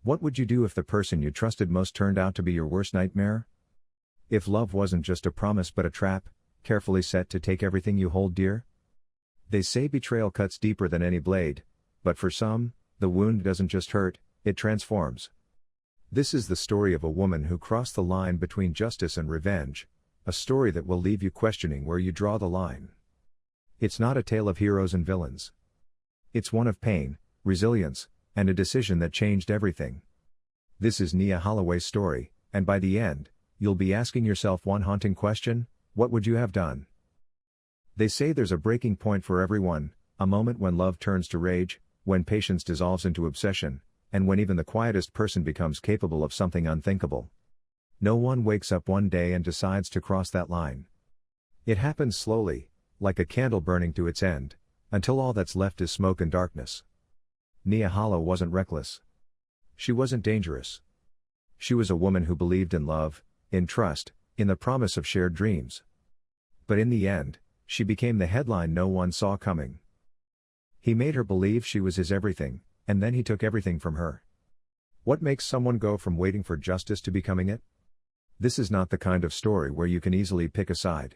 What would you do if the person you trusted most turned out to be your worst nightmare? If love wasn't just a promise but a trap, carefully set to take everything you hold dear? They say betrayal cuts deeper than any blade, but for some, the wound doesn't just hurt, it transforms. This is the story of a woman who crossed the line between justice and revenge, a story that will leave you questioning where you draw the line. It's not a tale of heroes and villains. It's one of pain, resilience, and a decision that changed everything. This is Nia Holloway's story, and by the end, you'll be asking yourself one haunting question: what would you have done? They say there's a breaking point for everyone, a moment when love turns to rage, when patience dissolves into obsession, and when even the quietest person becomes capable of something unthinkable. No one wakes up one day and decides to cross that line. It happens slowly, like a candle burning to its end, until all that's left is smoke and darkness. Nia Hollow wasn't reckless. She wasn't dangerous. She was a woman who believed in love, in trust, in the promise of shared dreams. But in the end, she became the headline no one saw coming. He made her believe she was his everything, and then he took everything from her. What makes someone go from waiting for justice to becoming it? This is not the kind of story where you can easily pick a side.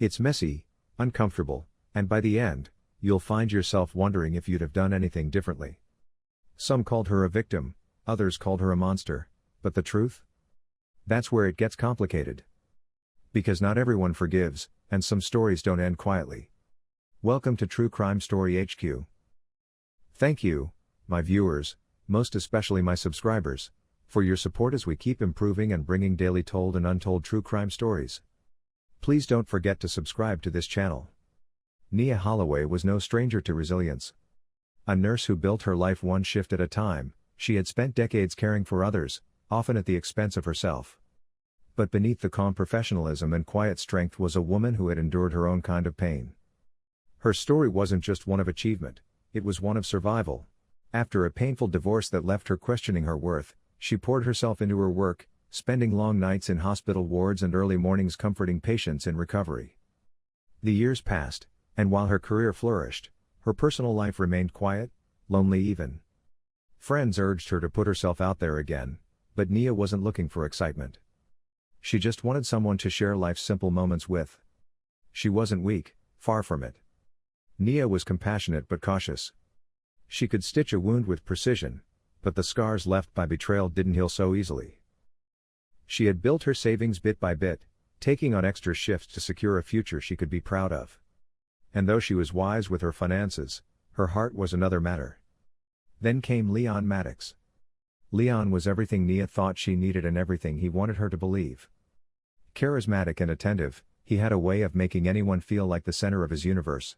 It's messy, uncomfortable, and by the end, you'll find yourself wondering if you'd have done anything differently. Some called her a victim, others called her a monster, but the truth? That's where it gets complicated. Because not everyone forgives, and some stories don't end quietly. Welcome to True Crime Story HQ. Thank you, my viewers, most especially my subscribers, for your support as we keep improving and bringing daily told and untold true crime stories. Please don't forget to subscribe to this channel. Nia Holloway was no stranger to resilience. A nurse who built her life one shift at a time, she had spent decades caring for others, often at the expense of herself. But beneath the calm professionalism and quiet strength was a woman who had endured her own kind of pain. Her story wasn't just one of achievement, it was one of survival. After a painful divorce that left her questioning her worth, she poured herself into her work, spending long nights in hospital wards and early mornings comforting patients in recovery. The years passed, and while her career flourished, her personal life remained quiet, lonely even. Friends urged her to put herself out there again, but Nia wasn't looking for excitement. She just wanted someone to share life's simple moments with. She wasn't weak, far from it. Nia was compassionate but cautious. She could stitch a wound with precision, but the scars left by betrayal didn't heal so easily. She had built her savings bit by bit, taking on extra shifts to secure a future she could be proud of. And though she was wise with her finances, her heart was another matter. Then came Leon Maddox. Leon was everything Nia thought she needed and everything he wanted her to believe. Charismatic and attentive, he had a way of making anyone feel like the center of his universe.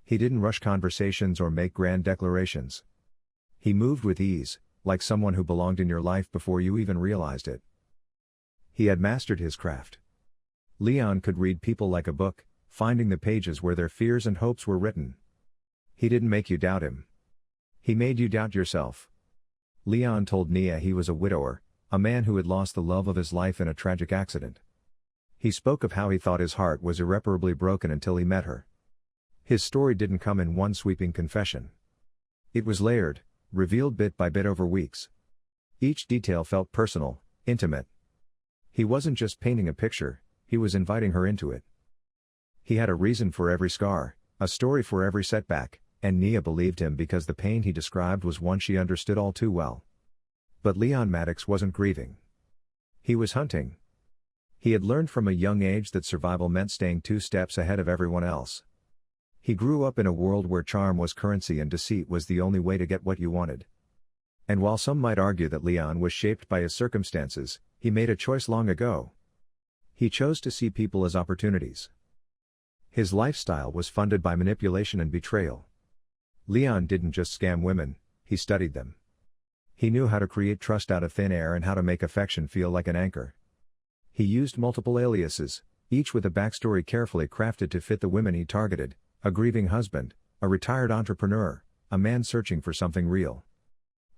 He didn't rush conversations or make grand declarations. He moved with ease, like someone who belonged in your life before you even realized it. He had mastered his craft. Leon could read people like a book, finding the pages where their fears and hopes were written. He didn't make you doubt him. He made you doubt yourself. Leon told Nia he was a widower, a man who had lost the love of his life in a tragic accident. He spoke of how he thought his heart was irreparably broken until he met her. His story didn't come in one sweeping confession. It was layered, revealed bit by bit over weeks. Each detail felt personal, intimate. He wasn't just painting a picture, he was inviting her into it. He had a reason for every scar, a story for every setback, and Nia believed him because the pain he described was one she understood all too well. But Leon Maddox wasn't grieving. He was hunting. He had learned from a young age that survival meant staying 2 steps ahead of everyone else. He grew up in a world where charm was currency and deceit was the only way to get what you wanted. And while some might argue that Leon was shaped by his circumstances, he made a choice long ago. He chose to see people as opportunities. His lifestyle was funded by manipulation and betrayal. Leon didn't just scam women, he studied them. He knew how to create trust out of thin air and how to make affection feel like an anchor. He used multiple aliases, each with a backstory carefully crafted to fit the women he targeted: a grieving husband, a retired entrepreneur, a man searching for something real.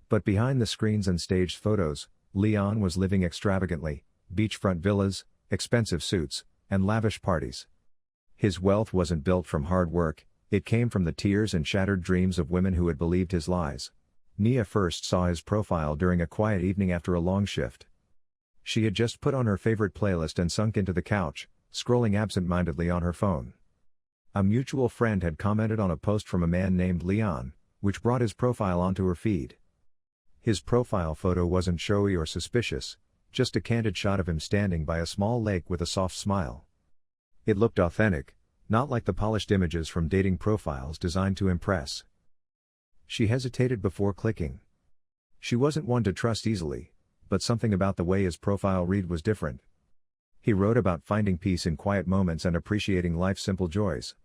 But behind the screens and staged photos, Leon was living extravagantly: beachfront villas, expensive suits, and lavish parties. His wealth wasn't built from hard work, it came from the tears and shattered dreams of women who had believed his lies. Nia first saw his profile during a quiet evening after a long shift. She had just put on her favorite playlist and sunk into the couch, scrolling absent-mindedly on her phone. A mutual friend had commented on a post from a man named Leon, which brought his profile onto her feed. His profile photo wasn't showy or suspicious, just a candid shot of him standing by a small lake with a soft smile. It looked authentic, not like the polished images from dating profiles designed to impress. She hesitated before clicking. She wasn't one to trust easily, but something about the way his profile read was different. He wrote about finding peace in quiet moments and appreciating life's simple joys.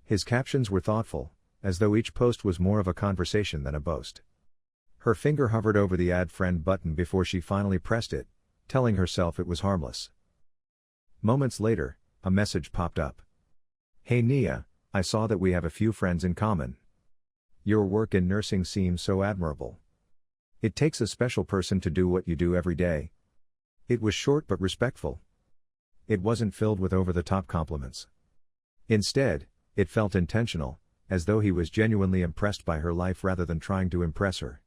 His captions were thoughtful, as though each post was more of a conversation than a boast. Her finger hovered over the Add Friend button before she finally pressed it, telling herself it was harmless. Moments later, a message popped up. "Hey Nia, I saw that we have a few friends in common. Your work in nursing seems so admirable. It takes a special person to do what you do every day." It was short but respectful. It wasn't filled with over-the-top compliments. Instead, it felt intentional, as though he was genuinely impressed by her life rather than trying to impress her.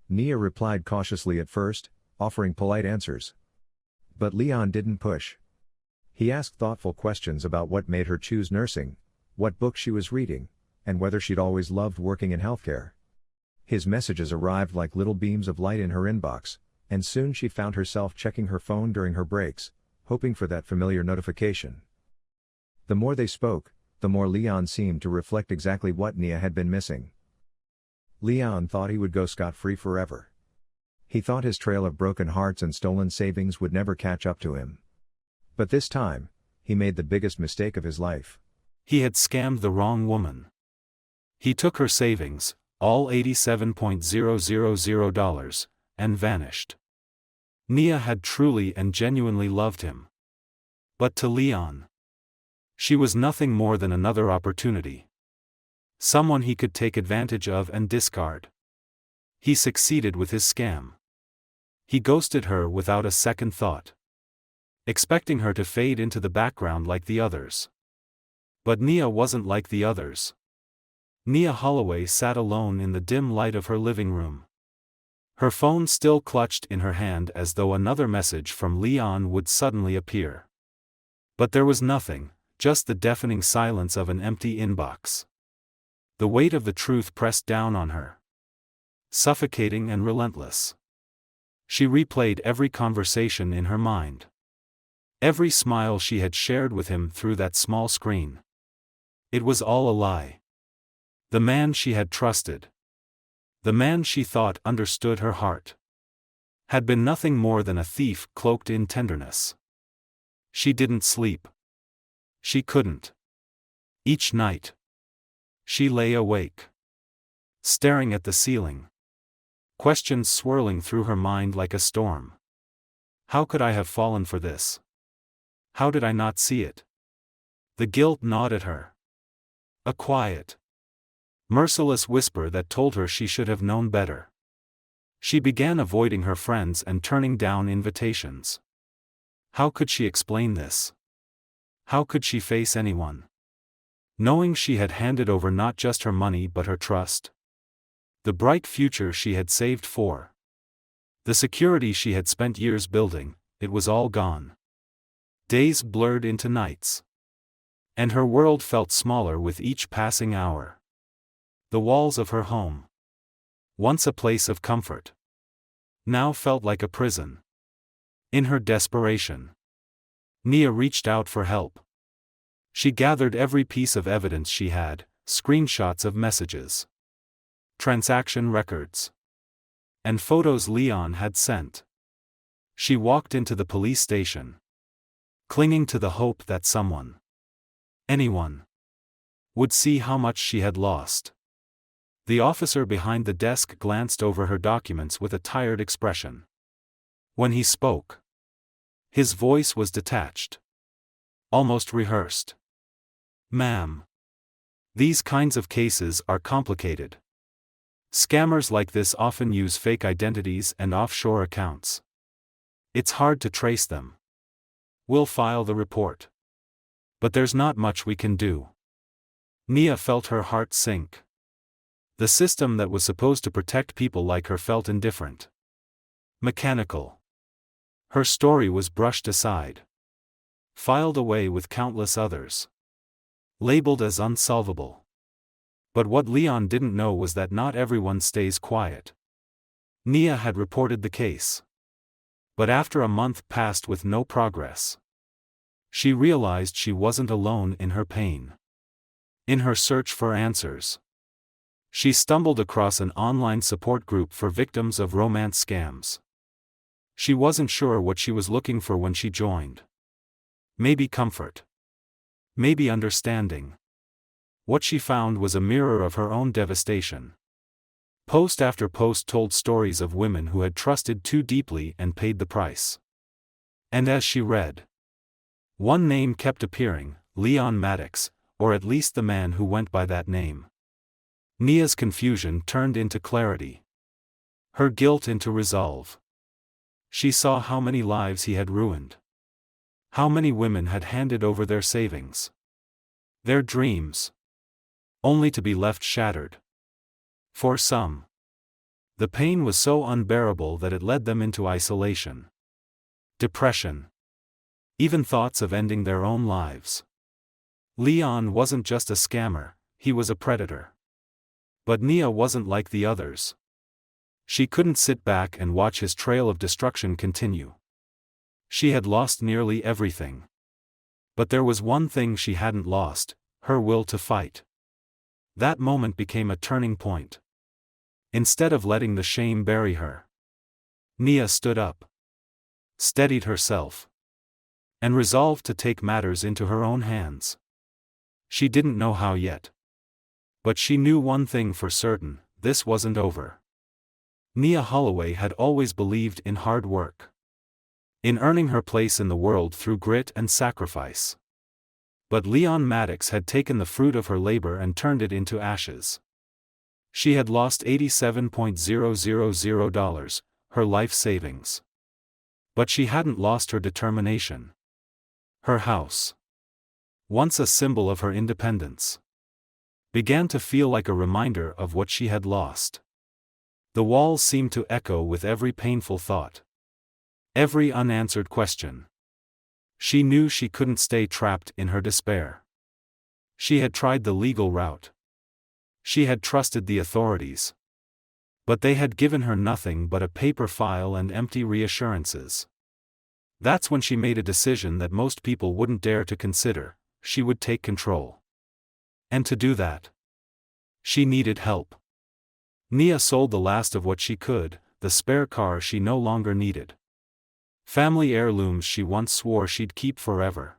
Nia replied cautiously at first, offering polite answers. But Leon didn't push. He asked thoughtful questions about what made her choose nursing, what books she was reading, and whether she'd always loved working in healthcare. His messages arrived like little beams of light in her inbox, and soon she found herself checking her phone during her breaks, hoping for that familiar notification. The more they spoke, the more Leon seemed to reflect exactly what Nia had been missing. Leon thought he would go scot-free forever. He thought his trail of broken hearts and stolen savings would never catch up to him. But this time, he made the biggest mistake of his life. He had scammed the wrong woman. He took her savings, all $87,000, and vanished. Nia had truly and genuinely loved him. But to Leon, she was nothing more than another opportunity. Someone he could take advantage of and discard. He succeeded with his scam. He ghosted her without a second thought, expecting her to fade into the background like the others. But Nia wasn't like the others. Nia Holloway sat alone in the dim light of her living room. Her phone still clutched in her hand as though another message from Leon would suddenly appear. But there was nothing, just the deafening silence of an empty inbox. The weight of the truth pressed down on her, suffocating and relentless. She replayed every conversation in her mind. Every smile she had shared with him through that small screen. It was all a lie. The man she had trusted, the man she thought understood her heart, had been nothing more than a thief cloaked in tenderness. She didn't sleep. She couldn't. Each night, she lay awake, staring at the ceiling, questions swirling through her mind like a storm. How could I have fallen for this? How did I not see it? The guilt gnawed at her. A quiet, merciless whisper that told her she should have known better. She began avoiding her friends and turning down invitations. How could she explain this? How could she face anyone, knowing she had handed over not just her money but her trust? The bright future she had saved for, the security she had spent years building, it was all gone. Days blurred into nights, and her world felt smaller with each passing hour. The walls of her home, once a place of comfort, now felt like a prison. In her desperation, Nia reached out for help. She gathered every piece of evidence she had, screenshots of messages, transaction records, and photos Leon had sent. She walked into the police station, clinging to the hope that someone, anyone, would see how much she had lost. The officer behind the desk glanced over her documents with a tired expression. When he spoke, his voice was detached, almost rehearsed. "Ma'am, these kinds of cases are complicated. Scammers like this often use fake identities and offshore accounts. It's hard to trace them. We'll file the report, but there's not much we can do." Nia felt her heart sink. The system that was supposed to protect people like her felt indifferent. Mechanical. Her story was brushed aside. Filed away with countless others. Labeled as unsolvable. But what Leon didn't know was that not everyone stays quiet. Nia had reported the case. But after a month passed with no progress, she realized she wasn't alone in her pain. In her search for answers, she stumbled across an online support group for victims of romance scams. She wasn't sure what she was looking for when she joined. Maybe comfort. Maybe understanding. What she found was a mirror of her own devastation. Post after post told stories of women who had trusted too deeply and paid the price. And as she read, one name kept appearing, Leon Maddox, or at least the man who went by that name. Nia's confusion turned into clarity. Her guilt into resolve. She saw how many lives he had ruined. How many women had handed over their savings, their dreams, only to be left shattered. For some, the pain was so unbearable that it led them into isolation, depression, even thoughts of ending their own lives. Leon wasn't just a scammer, he was a predator. But Nia wasn't like the others. She couldn't sit back and watch his trail of destruction continue. She had lost nearly everything. But there was one thing she hadn't lost, her will to fight. That moment became a turning point. Instead of letting the shame bury her, Nia stood up, steadied herself, and resolved to take matters into her own hands. She didn't know how yet. But she knew one thing for certain, this wasn't over. Nia Holloway had always believed in hard work. In earning her place in the world through grit and sacrifice. But Leon Maddox had taken the fruit of her labor and turned it into ashes. She had lost $87,000, her life savings. But she hadn't lost her determination. Her house, once a symbol of her independence, began to feel like a reminder of what she had lost. The walls seemed to echo with every painful thought. Every unanswered question. She knew she couldn't stay trapped in her despair. She had tried the legal route. She had trusted the authorities. But they had given her nothing but a paper file and empty reassurances. That's when she made a decision that most people wouldn't dare to consider. She would take control. And to do that, she needed help. Nia sold the last of what she could, the spare car she no longer needed. Family heirlooms she once swore she'd keep forever.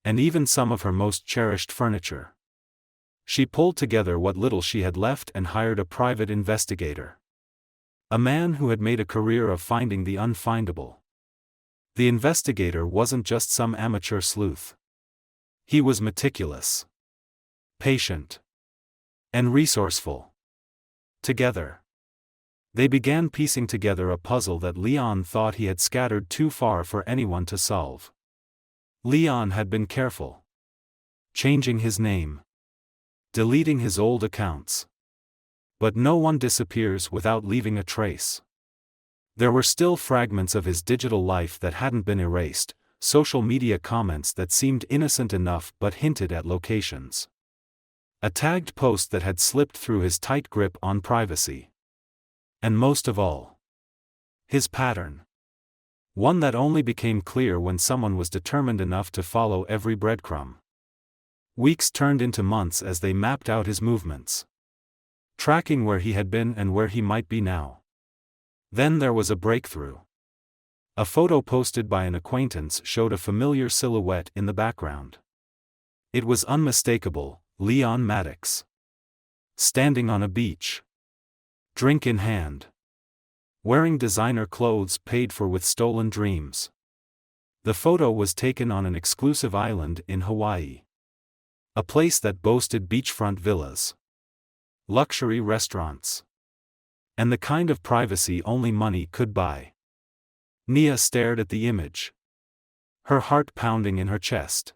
And even some of her most cherished furniture. She pulled together what little she had left and hired a private investigator. A man who had made a career of finding the unfindable. The investigator wasn't just some amateur sleuth. He was meticulous, patient, and resourceful. Together, they began piecing together a puzzle that Leon thought he had scattered too far for anyone to solve. Leon had been careful. Changing his name. Deleting his old accounts. But no one disappears without leaving a trace. There were still fragments of his digital life that hadn't been erased, social media comments that seemed innocent enough but hinted at locations. A tagged post that had slipped through his tight grip on privacy. And most of all, his pattern. One that only became clear when someone was determined enough to follow every breadcrumb. Weeks turned into months as they mapped out his movements. Tracking where he had been and where he might be now. Then there was a breakthrough. A photo posted by an acquaintance showed a familiar silhouette in the background. It was unmistakable, Leon Maddox. Standing on a beach. Drink in hand. Wearing designer clothes paid for with stolen dreams. The photo was taken on an exclusive island in Hawaii. A place that boasted beachfront villas. Luxury restaurants. And the kind of privacy only money could buy. Nia stared at the image. Her heart pounding in her chest.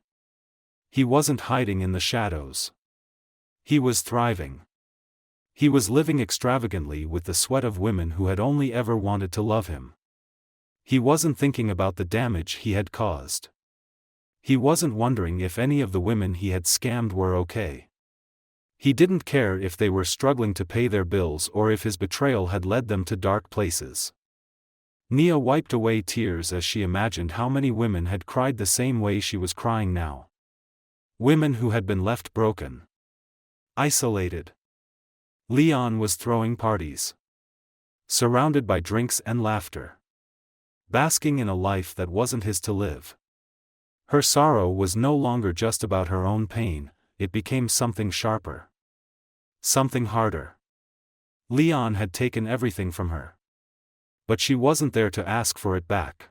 He wasn't hiding in the shadows. He was thriving. He was living extravagantly with the sweat of women who had only ever wanted to love him. He wasn't thinking about the damage he had caused. He wasn't wondering if any of the women he had scammed were okay. He didn't care if they were struggling to pay their bills or if his betrayal had led them to dark places. Nia wiped away tears as she imagined how many women had cried the same way she was crying now. Women who had been left broken. Isolated. Leon was throwing parties. Surrounded by drinks and laughter. Basking in a life that wasn't his to live. Her sorrow was no longer just about her own pain, it became something sharper. Something harder. Leon had taken everything from her. But she wasn't there to ask for it back.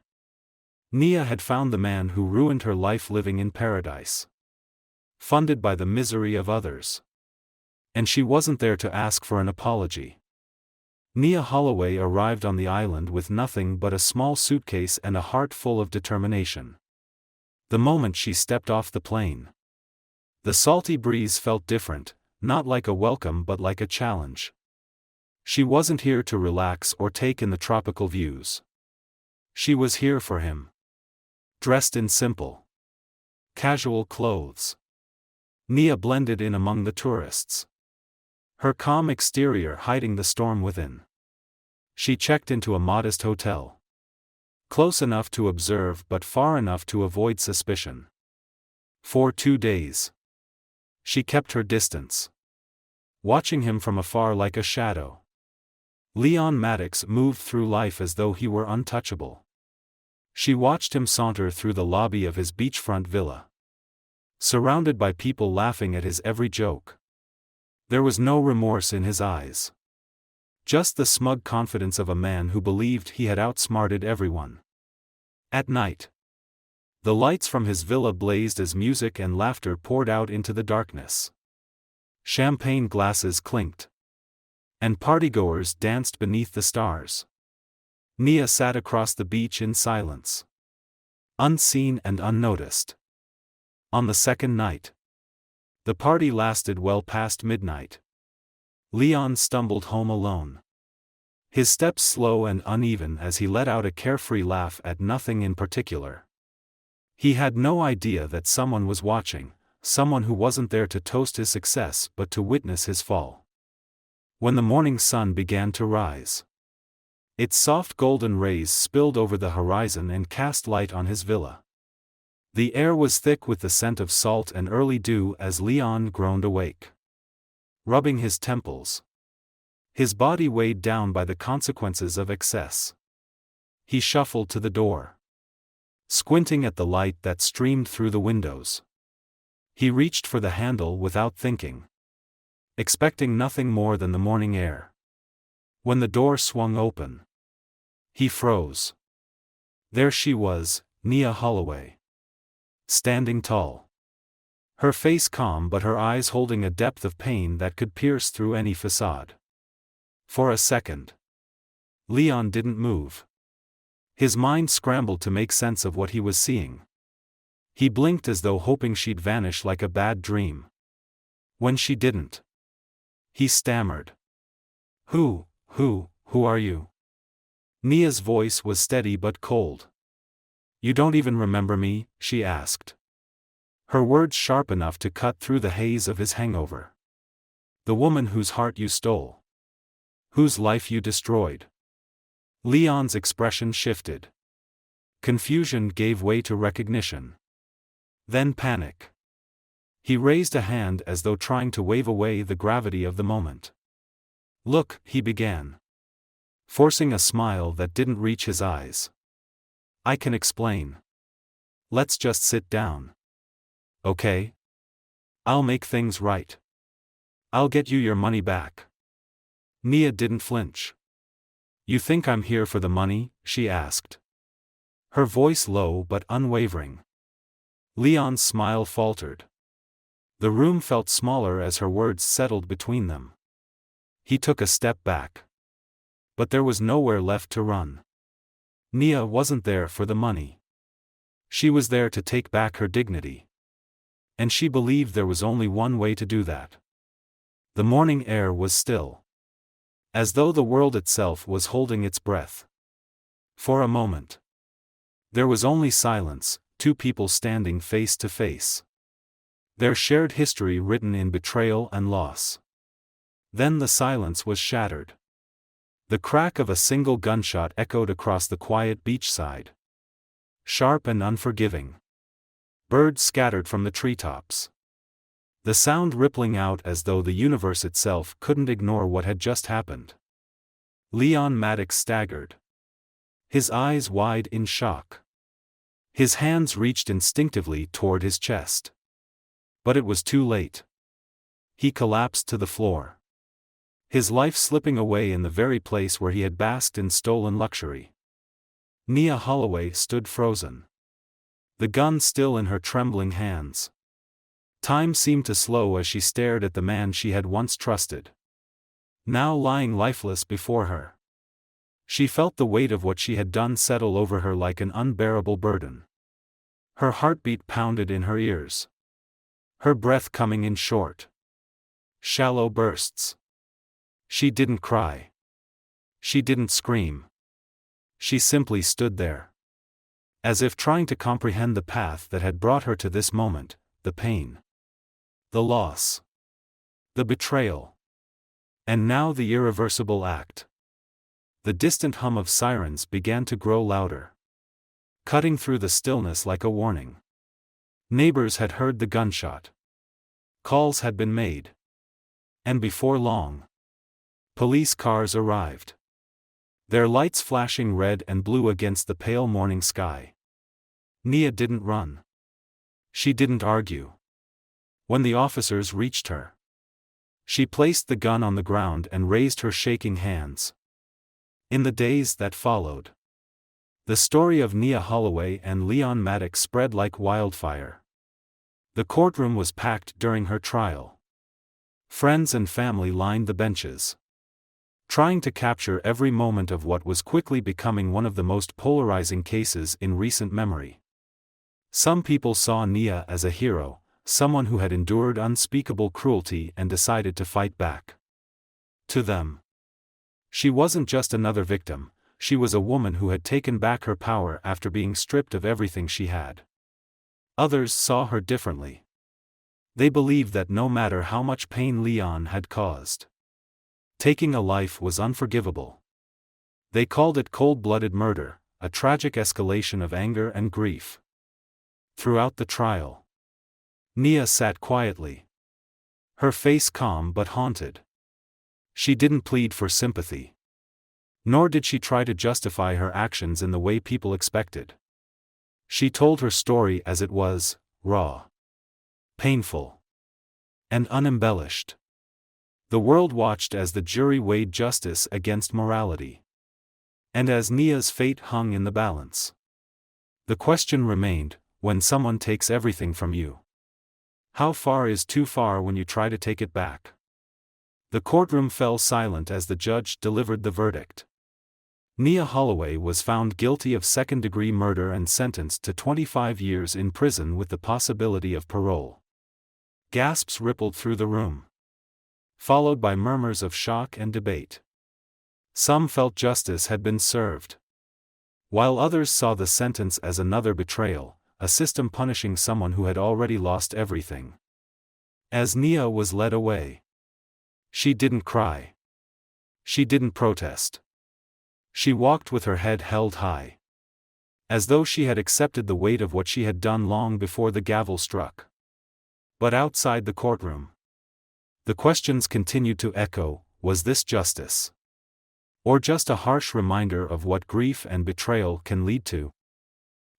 Nia had found the man who ruined her life living in paradise. Funded by the misery of others. And she wasn't there to ask for an apology. Nia Holloway arrived on the island with nothing but a small suitcase and a heart full of determination. The moment she stepped off the plane, the salty breeze felt different, not like a welcome but like a challenge. She wasn't here to relax or take in the tropical views. She was here for him. Dressed in simple, casual clothes. Nia blended in among the tourists. Her calm exterior hiding the storm within. She checked into a modest hotel. Close enough to observe but far enough to avoid suspicion. For 2 days. She kept her distance. Watching him from afar like a shadow. Leon Maddox moved through life as though he were untouchable. She watched him saunter through the lobby of his beachfront villa. Surrounded by people laughing at his every joke. There was no remorse in his eyes. Just the smug confidence of a man who believed he had outsmarted everyone. At night, the lights from his villa blazed as music and laughter poured out into the darkness. Champagne glasses clinked. And partygoers danced beneath the stars. Nia sat across the beach in silence. Unseen and unnoticed. On the second night, the party lasted well past midnight. Leon stumbled home alone. His steps slow and uneven as he let out a carefree laugh at nothing in particular. He had no idea that someone was watching, someone who wasn't there to toast his success but to witness his fall. When the morning sun began to rise, its soft golden rays spilled over the horizon and cast light on his villa. The air was thick with the scent of salt and early dew as Leon groaned awake. Rubbing his temples. His body weighed down by the consequences of excess. He shuffled to the door. Squinting at the light that streamed through the windows. He reached for the handle without thinking. Expecting nothing more than the morning air. When the door swung open, he froze. There she was, Nia Holloway. Standing tall. Her face calm but her eyes holding a depth of pain that could pierce through any facade. For a second, Leon didn't move. His mind scrambled to make sense of what he was seeing. He blinked as though hoping she'd vanish like a bad dream. When she didn't, he stammered. Who are you? Nia's voice was steady but cold. You don't even remember me? She asked. Her words sharp enough to cut through the haze of his hangover. The woman whose heart you stole. Whose life you destroyed. Leon's expression shifted. Confusion gave way to recognition. Then panic. He raised a hand as though trying to wave away the gravity of the moment. Look, he began. Forcing a smile that didn't reach his eyes. I can explain. Let's just sit down. Okay? I'll make things right. I'll get you your money back. Nia didn't flinch. You think I'm here for the money? She asked. Her voice low but unwavering. Leon's smile faltered. The room felt smaller as her words settled between them. He took a step back. But there was nowhere left to run. Nia wasn't there for the money. She was there to take back her dignity. And she believed there was only one way to do that. The morning air was still. as though the world itself was holding its breath. For a moment, there was only silence, two people standing face to face. Their shared history written in betrayal and loss. Then the silence was shattered. The crack of a single gunshot echoed across the quiet beachside. Sharp and unforgiving. Birds scattered from the treetops. The sound rippling out as though the universe itself couldn't ignore what had just happened. Leon Maddox staggered. His eyes wide in shock. His hands reached instinctively toward his chest. But it was too late. He collapsed to the floor. His life slipping away in the very place where he had basked in stolen luxury. Nia Holloway stood frozen. The gun still in her trembling hands. Time seemed to slow as she stared at the man she had once trusted. Now lying lifeless before her. She felt the weight of what she had done settle over her like an unbearable burden. Her heartbeat pounded in her ears. Her breath coming in short, shallow bursts. She didn't cry. She didn't scream. She simply stood there. As if trying to comprehend the path that had brought her to this moment, the pain. The loss. The betrayal. And now the irreversible act. The distant hum of sirens began to grow louder. Cutting through the stillness like a warning. Neighbors had heard the gunshot. Calls had been made. And before long, police cars arrived. Their lights flashing red and blue against the pale morning sky. Nia didn't run. She didn't argue. When the officers reached her, she placed the gun on the ground and raised her shaking hands. In the days that followed, the story of Nia Holloway and Leon Maddox spread like wildfire. The courtroom was packed during her trial. Friends and family lined the benches, trying to capture every moment of what was quickly becoming one of the most polarizing cases in recent memory. Some people saw Nia as a hero, someone who had endured unspeakable cruelty and decided to fight back. To them, she wasn't just another victim, she was a woman who had taken back her power after being stripped of everything she had. Others saw her differently. They believed that no matter how much pain Leon had caused, taking a life was unforgivable. They called it cold-blooded murder, a tragic escalation of anger and grief. Throughout the trial, Nia sat quietly. Her face calm but haunted. She didn't plead for sympathy. Nor did she try to justify her actions in the way people expected. She told her story as it was, raw, painful, and unembellished. The world watched as the jury weighed justice against morality. And as Nia's fate hung in the balance, the question remained, when someone takes everything from you, how far is too far when you try to take it back? The courtroom fell silent as the judge delivered the verdict. Nia Holloway was found guilty of second-degree murder and sentenced to 25 years in prison with the possibility of parole. Gasps rippled through the room, followed by murmurs of shock and debate. Some felt justice had been served, while others saw the sentence as another betrayal, a system punishing someone who had already lost everything. As Nia was led away, she didn't cry. She didn't protest. She walked with her head held high, as though she had accepted the weight of what she had done long before the gavel struck. But outside the courtroom, the questions continued to echo, was this justice? Or just a harsh reminder of what grief and betrayal can lead to?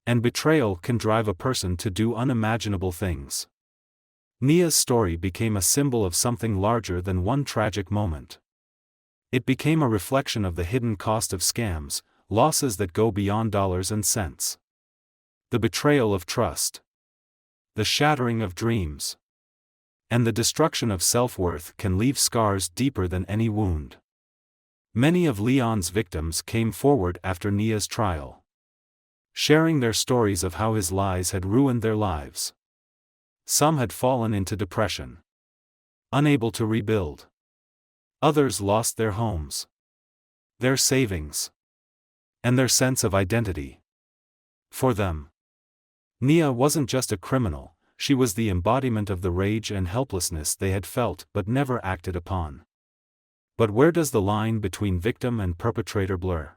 And betrayal can drive a person to do unimaginable things. Nia's story became a symbol of something larger than one tragic moment. It became a reflection of the hidden cost of scams, losses that go beyond dollars and cents. The betrayal of trust, the shattering of dreams, and the destruction of self-worth can leave scars deeper than any wound. Many of Leon's victims came forward after Nia's trial, sharing their stories of how his lies had ruined their lives. Some had fallen into depression, unable to rebuild. Others lost their homes, their savings, and their sense of identity. For them, Nia wasn't just a criminal, she was the embodiment of the rage and helplessness they had felt but never acted upon. But where does the line between victim and perpetrator blur?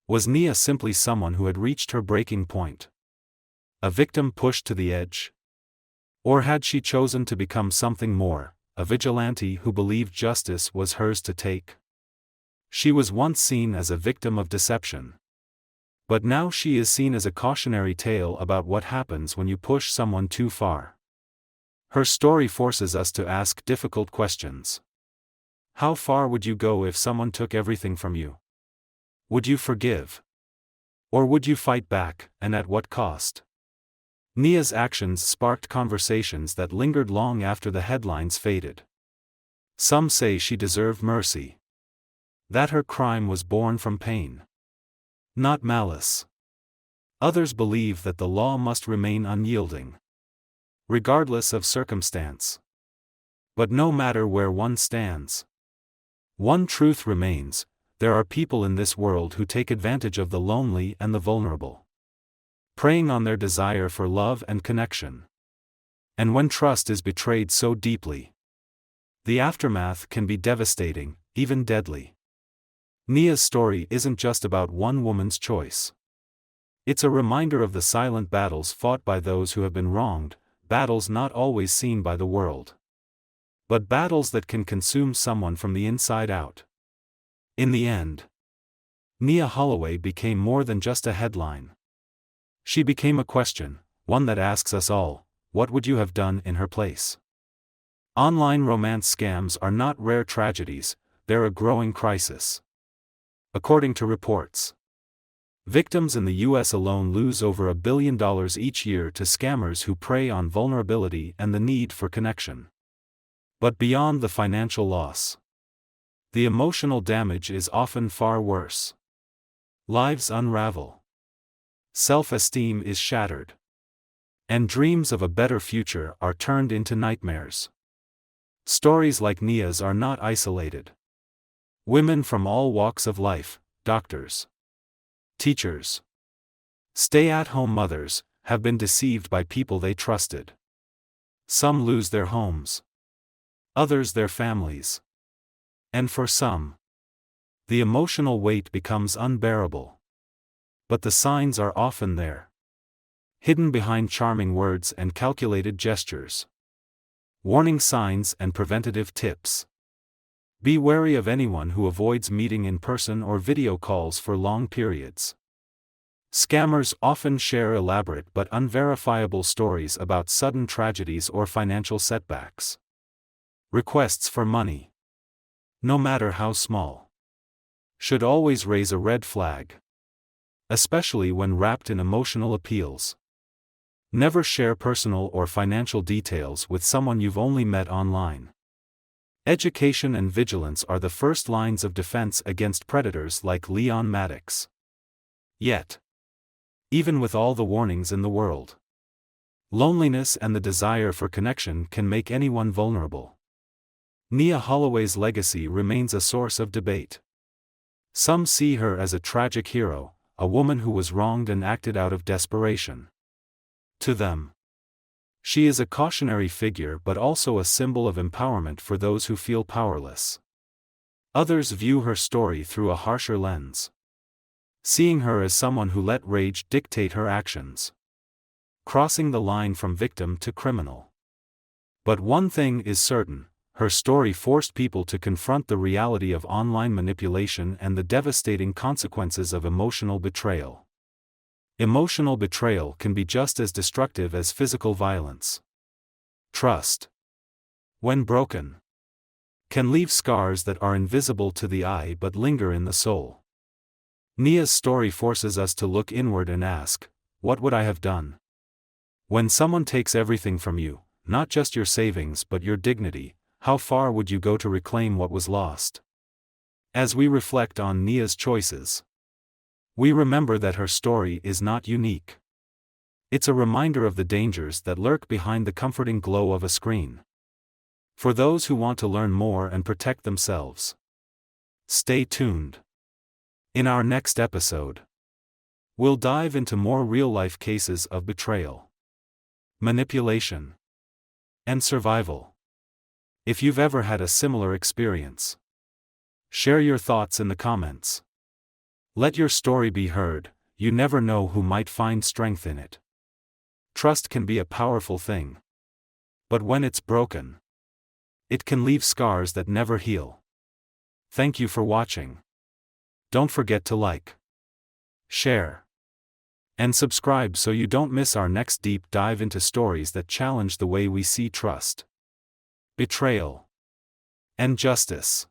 Was Nia simply someone who had reached her breaking point? A victim pushed to the edge? Or had she chosen to become something more, a vigilante who believed justice was hers to take? She was once seen as a victim of deception. But now she is seen as a cautionary tale about what happens when you push someone too far. Her story forces us to ask difficult questions. How far would you go if someone took everything from you? Would you forgive? Or would you fight back, and at what cost? Nia's actions sparked conversations that lingered long after the headlines faded. Some say she deserved mercy, that her crime was born from pain, not malice. Others believe that the law must remain unyielding, regardless of circumstance. But no matter where one stands, one truth remains: there are people in this world who take advantage of the lonely and the vulnerable, preying on their desire for love and connection. And when trust is betrayed so deeply, the aftermath can be devastating, even deadly. Nia's story isn't just about one woman's choice. It's a reminder of the silent battles fought by those who have been wronged, battles not always seen by the world, but battles that can consume someone from the inside out. In the end, Nia Holloway became more than just a headline. She became a question, one that asks us all: what would you have done in her place? Online romance scams are not rare tragedies, they're a growing crisis. According to reports, victims in the U.S. alone lose over $1 billion each year to scammers who prey on vulnerability and the need for connection. But beyond the financial loss, the emotional damage is often far worse. Lives unravel, self-esteem is shattered, and dreams of a better future are turned into nightmares. Stories like Nia's are not isolated. Women from all walks of life, doctors, teachers, stay-at-home mothers, have been deceived by people they trusted. Some lose their homes, others their families. And for some, the emotional weight becomes unbearable. But the signs are often there, hidden behind charming words and calculated gestures. Warning signs and preventative tips. Be wary of anyone who avoids meeting in person or video calls for long periods. Scammers often share elaborate but unverifiable stories about sudden tragedies or financial setbacks. Requests for money, no matter how small, should always raise a red flag, especially when wrapped in emotional appeals. Never share personal or financial details with someone you've only met online. Education and vigilance are the first lines of defense against predators like Leon Maddox. Yet, even with all the warnings in the world, loneliness and the desire for connection can make anyone vulnerable. Nia Holloway's legacy remains a source of debate. Some see her as a tragic hero, a woman who was wronged and acted out of desperation. To them, she is a cautionary figure but also a symbol of empowerment for those who feel powerless. Others view her story through a harsher lens, seeing her as someone who let rage dictate her actions, crossing the line from victim to criminal. But one thing is certain: her story forced people to confront the reality of online manipulation and the devastating consequences of emotional betrayal. Emotional betrayal can be just as destructive as physical violence. Trust, when broken, can leave scars that are invisible to the eye but linger in the soul. Nia's story forces us to look inward and ask, what would I have done? When someone takes everything from you, not just your savings but your dignity, how far would you go to reclaim what was lost? As we reflect on Nia's choices, we remember that her story is not unique. It's a reminder of the dangers that lurk behind the comforting glow of a screen. For those who want to learn more and protect themselves. Stay tuned. In our next episode, we'll dive into more real-life cases of betrayal, manipulation, and survival. If you've ever had a similar experience, share your thoughts in the comments. Let your story be heard. You never know who might find strength in it. Trust can be a powerful thing. But when it's broken, it can leave scars that never heal. Thank you for watching. Don't forget to like, share, and subscribe so you don't miss our next deep dive into stories that challenge the way we see trust, betrayal, and justice.